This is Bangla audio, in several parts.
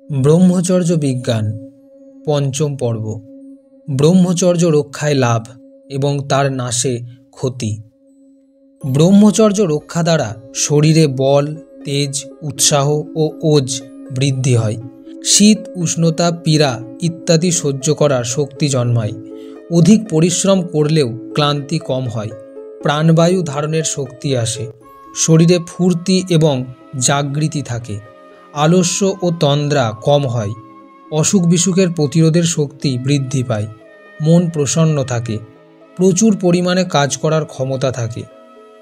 ব্রহ্মচর্য বিজ্ঞান পঞ্চম পর্ব। ব্রহ্মচর্য রক্ষায় লাভ এবং তার নাশে ক্ষতি। ব্রহ্মচর্য রক্ষা দ্বারা শরীরে বল, তেজ, উৎসাহ ও ওজ বৃদ্ধি হয়। শীত, উষ্ণতা, পীড়া ইত্যাদি সহ্য করার শক্তি জন্মায়। অধিক পরিশ্রম করলেও ক্লান্তি কম হয়। প্রাণবায়ু ধারণের শক্তি আসে। শরীরে ফুর্তি এবং জাগৃতি থাকে। আলস্য ও তন্দ্রা কম হয়। অসুখ বিসুখের প্রতিরোধের শক্তি বৃদ্ধি পায়। মন প্রসন্ন থাকে। প্রচুর পরিমাণে কাজ করার ক্ষমতা থাকে।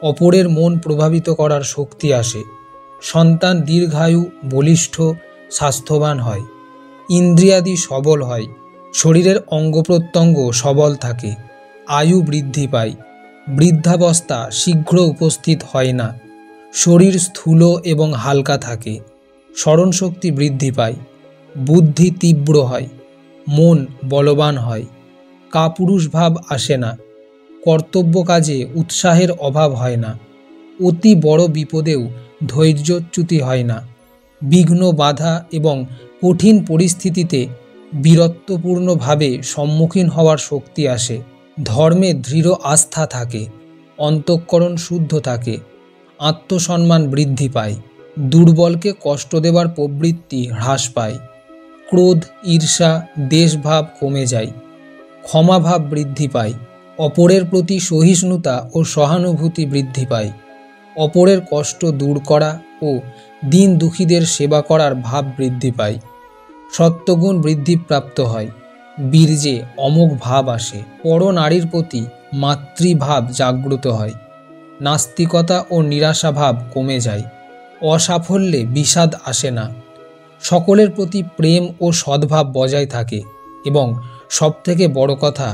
অপরের মন প্রভাবিত করার শক্তি আসে। সন্তান দীর্ঘায়ু, বলিষ্ঠ, স্বাস্থ্যবান হয়। ইন্দ্রিয়াদি সবল হয়। শরীরের অঙ্গপ্রত্যঙ্গ সবল থাকে। আয়ু বৃদ্ধি পায়। বৃদ্ধাবস্থা শীঘ্র উপস্থিত হয় না। শরীর স্থূল এবং হালকা থাকে। স্মরণশক্তি বৃদ্ধি পায়। বুদ্ধি তীব্র হয়। মন বলবান হয়। কাপুরুষ ভাব আসে না। কর্তব্য কাজে উৎসাহের অভাব হয় না। অতি বড় বিপদেও ধৈর্যচ্যুতি হয় না। বিঘ্ন, বাধা এবং কঠিন পরিস্থিতিতে বীরত্বপূর্ণভাবে সম্মুখীন হওয়ার শক্তি আসে। ধর্মে দৃঢ় আস্থা থাকে। অন্তঃকরণ শুদ্ধ থাকে। আত্মসম্মান বৃদ্ধি পায়। দুর্বলকে কষ্ট দেবার প্রবৃত্তি হ্রাস পায়। ক্রোধ, ঈর্ষা, দ্বেষভাব কমে যায়। ক্ষমাভাব বৃদ্ধি পায়। অপরের প্রতি সহিষ্ণুতা ও সহানুভূতি বৃদ্ধি পায়। অপরের কষ্ট দূর করা ও দীন দুঃখীদের সেবা করার ভাব বৃদ্ধি পায়। সত্ত্বগুণ বৃদ্ধিপ্রাপ্ত হয়। বীর্যে অমোঘ ভাব আসে। পরনারীর প্রতি মাতৃভাব জাগ্রত হয়। নাস্তিকতা ও নিরাশাভাব কমে যায়। অসাফল্যে বিষাদ আসে না। সকলের প্রতি প্রেম ও সদ্ভাব বজায় থাকে এবং সবথেকে বড় কথা,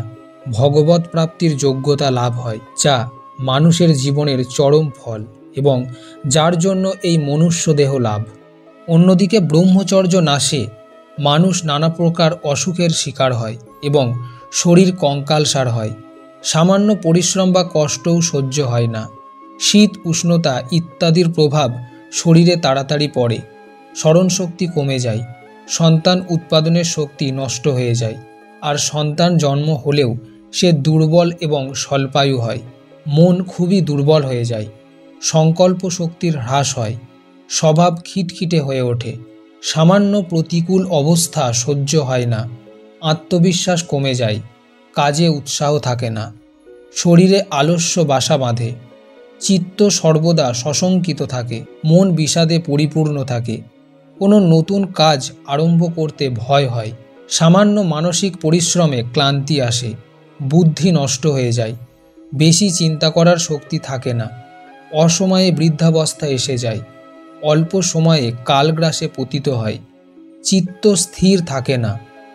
ভগবৎ প্রাপ্তির যোগ্যতা লাভ হয়, যা মানুষের জীবনের চরম ফল এবং যার জন্য এই মনুষ্য দেহ লাভ। অন্যদিকে ব্রহ্মচর্য নাশে মানুষ নানা প্রকার অসুখের শিকার হয় এবং শরীর কঙ্কালসার হয়। সামান্য পরিশ্রম বা কষ্টও সহ্য হয় না। শীত, উষ্ণতা ইত্যাদির প্রভাব শরীরে তাড়াতাড়ি পড়ে। স্মরণশক্তি কমে যায়। সন্তান উৎপাদনের শক্তি নষ্ট হয়ে যায়। আর সন্তান জন্ম হলেও সে দুর্বল এবং স্বল্পায়ু হয়। মন খুবই দুর্বল হয়ে যায়। সংকল্প শক্তির হ্রাস হয়। স্বভাব খিটখিটে হয়ে ওঠে। সামান্য প্রতিকূল অবস্থা সহ্য হয় না। আত্মবিশ্বাস কমে যায়। কাজে উৎসাহ থাকে না। শরীরে আলস্য বাসা বাঁধে। চিত্ত সর্বদা সশঙ্কিত থাকে। মন বিষাদে পরিপূর্ণ থাকে। কোনো নতুন কাজ আরম্ভ করতে ভয় হয়। সামান্য মানসিক পরিশ্রমে ক্লান্তি আসে। বুদ্ধি নষ্ট হয়ে যায়। বেশি চিন্তা করার শক্তি থাকে না। অসময়ে বৃদ্ধাবস্থা এসে যায়। অল্প সময়ে কালগ্রাসে পতিত হয়। চিত্ত স্থির থাকে না।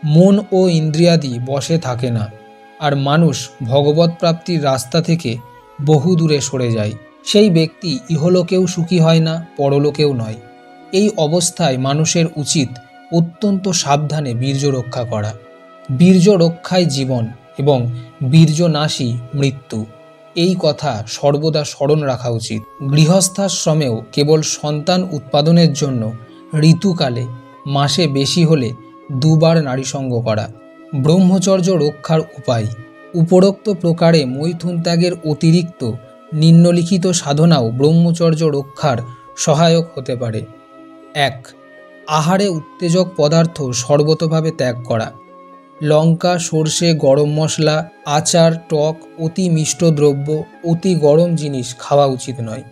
মন ও ইন্দ্রিয়াদি বশে থাকে না। আর মানুষ ভগবৎ প্রাপ্তির রাস্তা থেকে বহু দূরে সরে যায়। সেই ব্যক্তি ইহলোকেও সুখী হয় না, পরলোকেও নয়। এই অবস্থায় মানুষের উচিত অত্যন্ত সাবধানে বীর্য রক্ষা করা। বীর্য রক্ষায় জীবন এবং বীর্যনাশী মৃত্যু, এই কথা সর্বদা স্মরণ রাখা উচিত। গৃহস্থাশ্রমেও কেবল সন্তান উৎপাদনের জন্য ঋতুকালে মাসে বেশি হলে 2 বার নারীসঙ্গ করা। ব্রহ্মচর্য রক্ষার উপায়। উপরোক্ত প্রকারে মৈথুন ত্যাগের অতিরিক্ত নিম্নলিখিত সাধনাও ব্রহ্মচর্য রক্ষার সহায়ক হতে পারে। 1. আহারে উত্তেজক পদার্থ সর্বতোভাবে ত্যাগ করা। লঙ্কা, সর্ষে, গরম মশলা, আচার, টক, অতি মিষ্ট দ্রব্য, অতি গরম জিনিস খাওয়া উচিত নয়।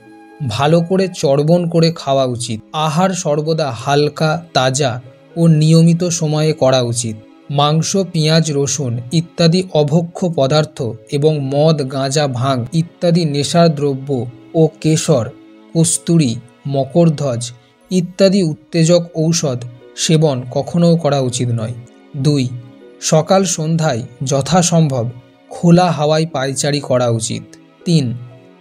ভালো করে চর্বণ করে খাওয়া উচিত। আহার সর্বদা হালকা, তাজা ও নিয়মিত সময়ে করা উচিত। মাংস, পেঁয়াজ, রসুন ইত্যাদি অভক্ষ্য পদার্থ এবং মদ, গাঁজা, ভাং ইত্যাদি নেশার দ্রব্য ও কেশর, কস্তুরী, মকরধ্বজ ইত্যাদি উত্তেজক ঔষধ সেবন কখনও করা উচিত নয়। 2. সকাল সন্ধ্যায় যথাসম্ভব খোলা হাওয়ায় পায়চারি করা উচিত। 3.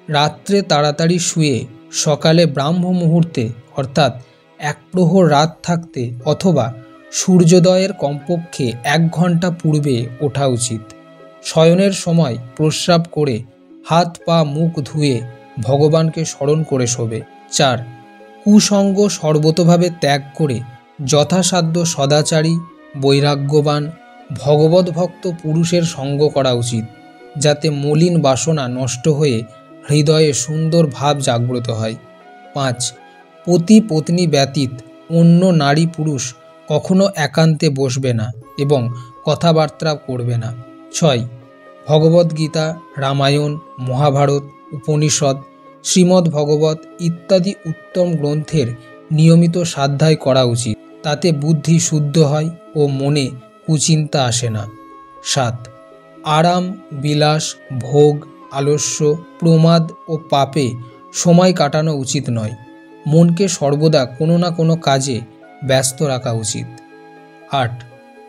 রাত্রে তাড়াতাড়ি শুয়ে সকালে ব্রাহ্ম মুহূর্তে অর্থাৎ 1 প্রহর রাত থাকতে অথবা সূর্যোদয়ের কমপক্ষে 1 ঘন্টা পূর্বে ওঠা উচিত। শয়নের সময় প্রস্রাব করে হাত পা মুখ ধুয়ে ভগবানকে স্মরণ করে শোবে। 4. কুসঙ্গ সর্বতোভাবে ত্যাগ করে যথাসাধ্য সদাচারী, বৈরাগ্যবান, ভগবত ভক্ত পুরুষের সঙ্গ করা উচিত, যাতে মলিন বাসনা নষ্ট হয়ে হৃদয়ে সুন্দর ভাব জাগ্রত হয়। 5. পতি পত্নী ব্যতীত অন্য নারী পুরুষ কখনো একান্তে বসবে না এবং কথাবার্তা করবে না। 6. ভগবদ্গীতা, রামায়ণ, মহাভারত, উপনিষদ, শ্রীমদ্ ভগবত ইত্যাদি উত্তম গ্রন্থের নিয়মিত স্বাধ্যায় করা উচিত। তাতে বুদ্ধি শুদ্ধ হয় ও মনে কুচিন্তা আসে না। 7. আরাম, বিলাস, ভোগ, আলস্য, প্রমাদ ও পাপে সময় কাটানো উচিত নয়। মনকে সর্বদা কোনো না কোনো কাজে ব্যস্ত রাখা উচিত। 8.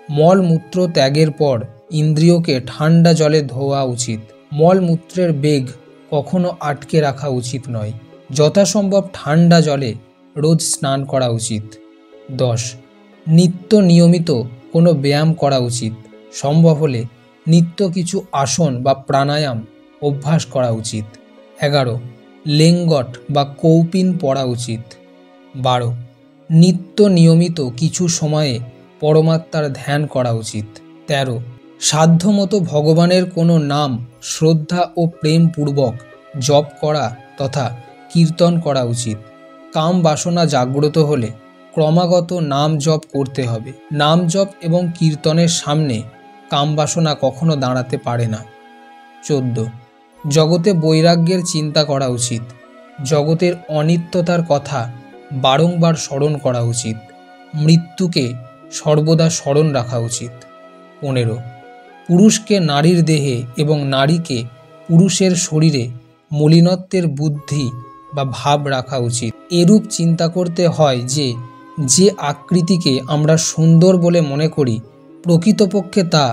মলমূত্র ত্যাগের পর ইন্দ্রিয়কে ঠান্ডা জলে ধোয়া উচিত। মলমূত্রের বেগ কখনো আটকে রাখা উচিত নয়। যথাসম্ভব ঠান্ডা জলে রোজ স্নান করা উচিত। 10. নিত্য নিয়মিত কোনো ব্যায়াম করা উচিত। সম্ভব হলে নিত্য কিছু আসন বা প্রাণায়াম অভ্যাস করা উচিত। 11. লেঙ্গট বা কৌপিন পরা উচিত। 12. নিত্য নিয়মিত কিছু সময়ে পরমাত্মার ধ্যান করা উচিত। 13. সাধ্যমতো ভগবানের কোনো নাম শ্রদ্ধা ও প্রেমপূর্বক জপ করা তথা কীর্তন করা উচিত। কাম বাসনা জাগ্রত হলে ক্রমাগত নাম জপ করতে হবে। নাম জপ এবং কীর্তনের সামনে কাম বাসনা কখনো দাঁড়াতে পারে না। 14. জগতে বৈরাগ্যের চিন্তা করা উচিত। জগতের অনিত্যতার কথা বারংবার স্মরণ করা উচিত। মৃত্যুকে সর্বদা স্মরণ রাখা উচিত। 15. পুরুষকে নারীর দেহে এবং নারীকে পুরুষের শরীরে মলিনত্বের বুদ্ধি বা ভাব রাখা উচিত। এরূপ চিন্তা করতে হয় যে আকৃতিকে আমরা সুন্দর বলে মনে করি, প্রকৃতপক্ষে তা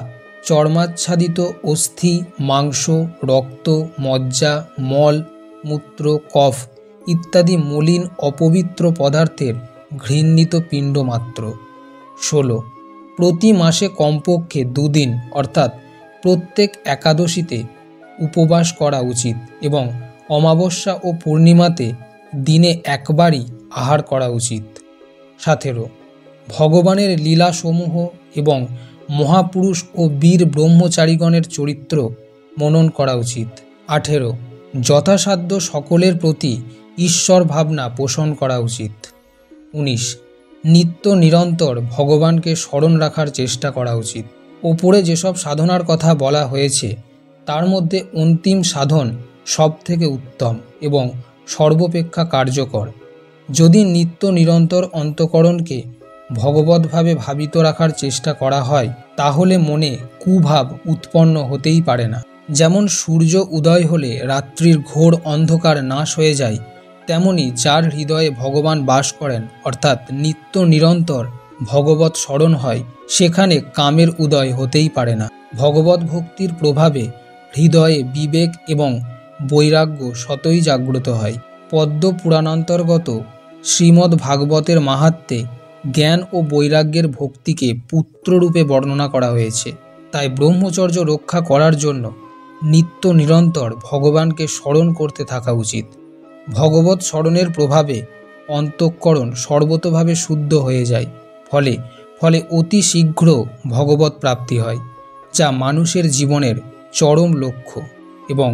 চর্মাচ্ছাদিত অস্থি, মাংস, রক্ত, মজ্জা, মল, মূত্র, কফ ইত্যাদি মলিন অপবিত্র পদার্থের ঘৃণিত পিণ্ড মাত্র। 16. প্রতি মাসে কমপক্ষে 2 দিন অর্থাৎ প্রত্যেক একাদশীতে উপবাস করা উচিত এবং অমাবস্যা ও পূর্ণিমাতে দিনে একবারই আহার করা উচিত। 17. ভগবানের লীলাসমূহ এবং মহাপুরুষ ও বীর ব্রহ্মচারীগণের চরিত্র মনন করা উচিত। 18. যথাসাধ্য সকলের প্রতি ঈশ্বর ভাবনা পোষণ করা উচিত। 19. নিত্য নিরন্তর ভগবানকে স্মরণ রাখার চেষ্টা করা উচিত। ওপরে যেসব সাধনার কথা বলা হয়েছে তার মধ্যে অন্তিম সাধন সব থেকে উত্তম এবং সর্বাপেক্ষা কার্যকর। যদি নিত্য নিরন্তর অন্তঃকরণকে ভগবতভাবে ভাবিত রাখার চেষ্টা করা হয় তাহলে মনে কুভাব উৎপন্ন হতেই পারে না। যেমন সূর্য উদয় হলে রাত্রির ঘোর অন্ধকার নাশ হয়ে যায়, তেমনি যার হৃদয়ে ভগবান বাস করেন অর্থাৎ নিত্য নিরন্তর ভগবত স্মরণ হয়, সেখানে কামের উদয় হতেই পারে না। ভগবত ভক্তির প্রভাবে হৃদয়ে বিবেক এবং বৈরাগ্য স্বতই জাগ্রত হয়। পদ্ম পুরাণান্তর্গত শ্রীমদ্ ভাগবতের মাহাত্ম্যে জ্ঞান ও বৈরাগ্যের ভক্তিকে পুত্ররূপে বর্ণনা করা হয়েছে। তাই ব্রহ্মচর্য রক্ষা করার জন্য নিত্য নিরন্তর ভগবানকে স্মরণ করতে থাকা উচিত। ভগবত স্মরণের প্রভাবে অন্তঃকরণ সর্বতোভাবে শুদ্ধ হয়ে যায়, ফলে অতি শীঘ্র ভগবত প্রাপ্তি হয়, যা মানুষের জীবনের চরম লক্ষ্য এবং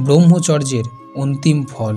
ব্রহ্মচর্যের অন্তিম ফল।